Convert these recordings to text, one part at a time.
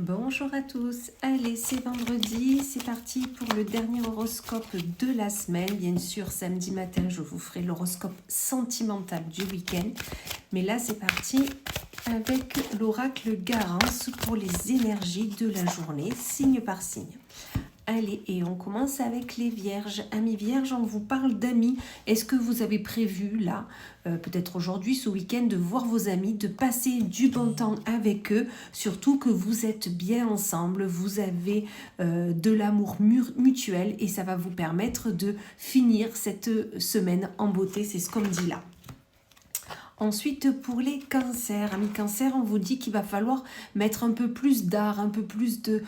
Bonjour à tous, allez c'est vendredi, c'est parti pour le dernier horoscope de la semaine. Bien sûr samedi matin je vous ferai l'horoscope sentimental du week-end, mais là c'est parti avec l'oracle Garance pour les énergies de la journée, signe par signe. Allez, et on commence avec les vierges. Amis vierges, on vous parle d'amis. Est-ce que vous avez prévu, là, peut-être aujourd'hui, ce week-end, de voir vos amis, de passer du bon temps avec eux, surtout que vous êtes bien ensemble, vous avez de l'amour mutuel et ça va vous permettre de finir cette semaine en beauté, c'est ce qu'on me dit là. Ensuite, pour les cancers, amis cancers, on vous dit qu'il va falloir mettre un peu plus d'art, un peu plus de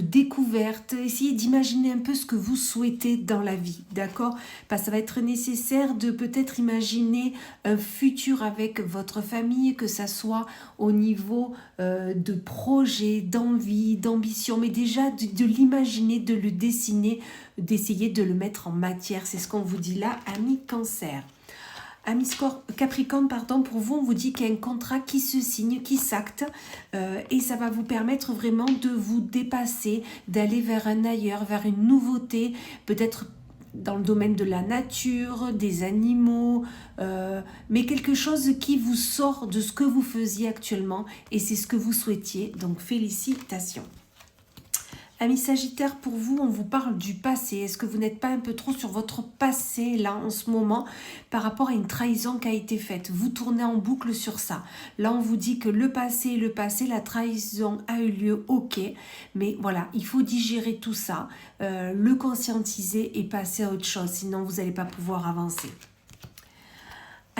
découverte. Essayez d'imaginer un peu ce que vous souhaitez dans la vie, d'accord? Parce que ça va être nécessaire de peut-être imaginer un futur avec votre famille, que ça soit au niveau de projet, d'envie, d'ambition, mais déjà de l'imaginer, de le dessiner, d'essayer de le mettre en matière. C'est ce qu'on vous dit là, amis cancer. Amis Capricorne, pardon, pour vous, on vous dit qu'il y a un contrat qui se signe, qui s'acte, et ça va vous permettre vraiment de vous dépasser, d'aller vers un ailleurs, vers une nouveauté, peut-être dans le domaine de la nature, des animaux, mais quelque chose qui vous sort de ce que vous faisiez actuellement, et c'est ce que vous souhaitiez, donc félicitations. Amis Sagittaire, pour vous, on vous parle du passé. Est-ce que vous n'êtes pas un peu trop sur votre passé, là, en ce moment, par rapport à une trahison qui a été faite? Vous tournez en boucle sur ça. Là, on vous dit que le passé, la trahison a eu lieu, ok. Mais voilà, il faut digérer tout ça, le conscientiser et passer à autre chose. Sinon, vous n'allez pas pouvoir avancer.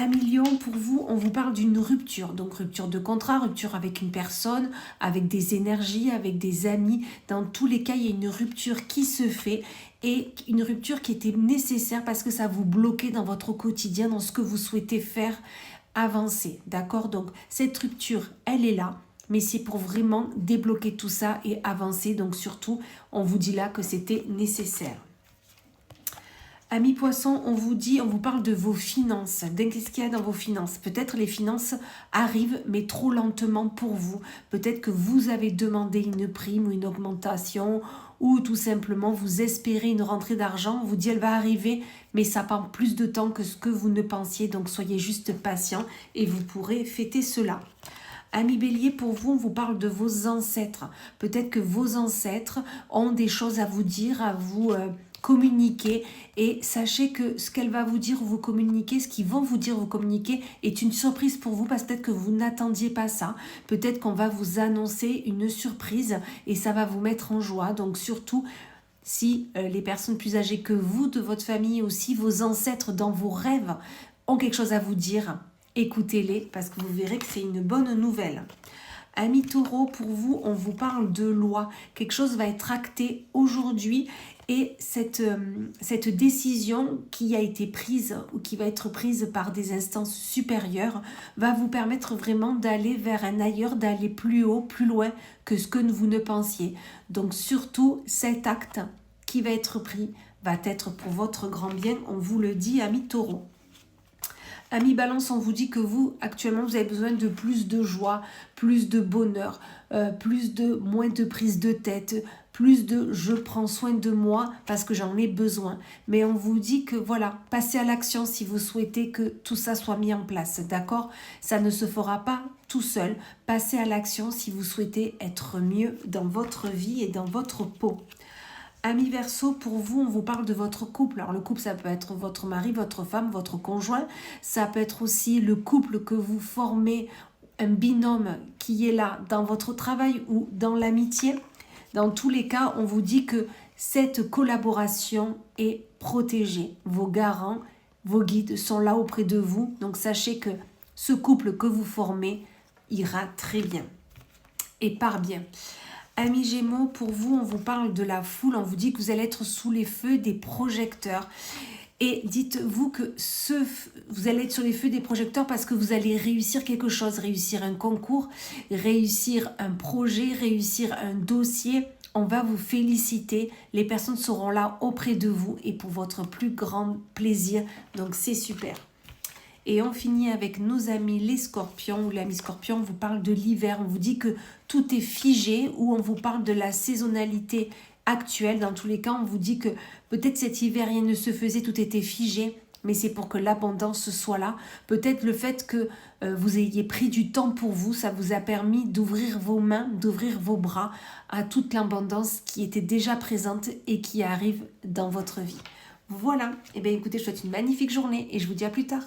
Amis Lion, pour vous, on vous parle d'une rupture. Donc rupture de contrat, rupture avec une personne, avec des énergies, avec des amis. Dans tous les cas, il y a une rupture qui se fait et une rupture qui était nécessaire parce que ça vous bloquait dans votre quotidien, dans ce que vous souhaitez faire avancer. D'accord? Donc cette rupture, elle est là. Mais c'est pour vraiment débloquer tout ça et avancer. Donc surtout, on vous dit là que c'était nécessaire. Amis poissons, on vous parle de vos finances. Qu'est-ce qu'il y a dans vos finances? Peut-être les finances arrivent, mais trop lentement pour vous. Peut-être que vous avez demandé une prime ou une augmentation, ou tout simplement vous espérez une rentrée d'argent. On vous dit elle va arriver, mais ça prend plus de temps que ce que vous ne pensiez. Donc soyez juste patient et vous pourrez fêter cela. Amis Bélier, pour vous, on vous parle de vos ancêtres. Peut-être que vos ancêtres ont des choses à vous dire, à vous communiquer. Et sachez que ce qu'elle va vous dire ou vous communiquer, ce qu'ils vont vous dire ou vous communiquer, est une surprise pour vous parce que peut-être que vous n'attendiez pas ça. Peut-être qu'on va vous annoncer une surprise et ça va vous mettre en joie. Donc surtout, si les personnes plus âgées que vous, de votre famille, aussi vos ancêtres dans vos rêves, ont quelque chose à vous dire, écoutez-les parce que vous verrez que c'est une bonne nouvelle. Amis Taureau, pour vous, on vous parle de loi. Quelque chose va être acté aujourd'hui et cette décision qui a été prise ou qui va être prise par des instances supérieures va vous permettre vraiment d'aller vers un ailleurs, d'aller plus haut, plus loin que ce que vous ne pensiez. Donc surtout, cet acte qui va être pris va être pour votre grand bien, on vous le dit, amis Taureau. Amis Balance, on vous dit que vous, actuellement, vous avez besoin de plus de joie, plus de bonheur, moins de prise de tête, plus de je prends soin de moi parce que j'en ai besoin. Mais on vous dit que voilà, passez à l'action si vous souhaitez que tout ça soit mis en place, d'accord? Ça ne se fera pas tout seul. Passez à l'action si vous souhaitez être mieux dans votre vie et dans votre peau. Amis Verseau, pour vous, on vous parle de votre couple. Alors le couple, ça peut être votre mari, votre femme, votre conjoint. Ça peut être aussi le couple que vous formez, un binôme qui est là dans votre travail ou dans l'amitié. Dans tous les cas, on vous dit que cette collaboration est protégée. Vos garants, vos guides sont là auprès de vous. Donc sachez que ce couple que vous formez ira très bien et part bien. Amis Gémeaux, pour vous, on vous parle de la foule, on vous dit que vous allez être sous les feux des projecteurs. Et dites-vous que vous allez être sur les feux des projecteurs parce que vous allez réussir quelque chose, réussir un concours, réussir un projet, réussir un dossier. On va vous féliciter, les personnes seront là auprès de vous et pour votre plus grand plaisir. Donc c'est super. Et on finit avec nos amis les scorpions, où l'ami scorpion vous parle de l'hiver, on vous dit que tout est figé, ou on vous parle de la saisonnalité actuelle. Dans tous les cas, on vous dit que peut-être cet hiver, rien ne se faisait, tout était figé, mais c'est pour que l'abondance soit là. Peut-être le fait que vous ayez pris du temps pour vous, ça vous a permis d'ouvrir vos mains, d'ouvrir vos bras à toute l'abondance qui était déjà présente et qui arrive dans votre vie. Voilà, et bien écoutez, je vous souhaite une magnifique journée et je vous dis à plus tard.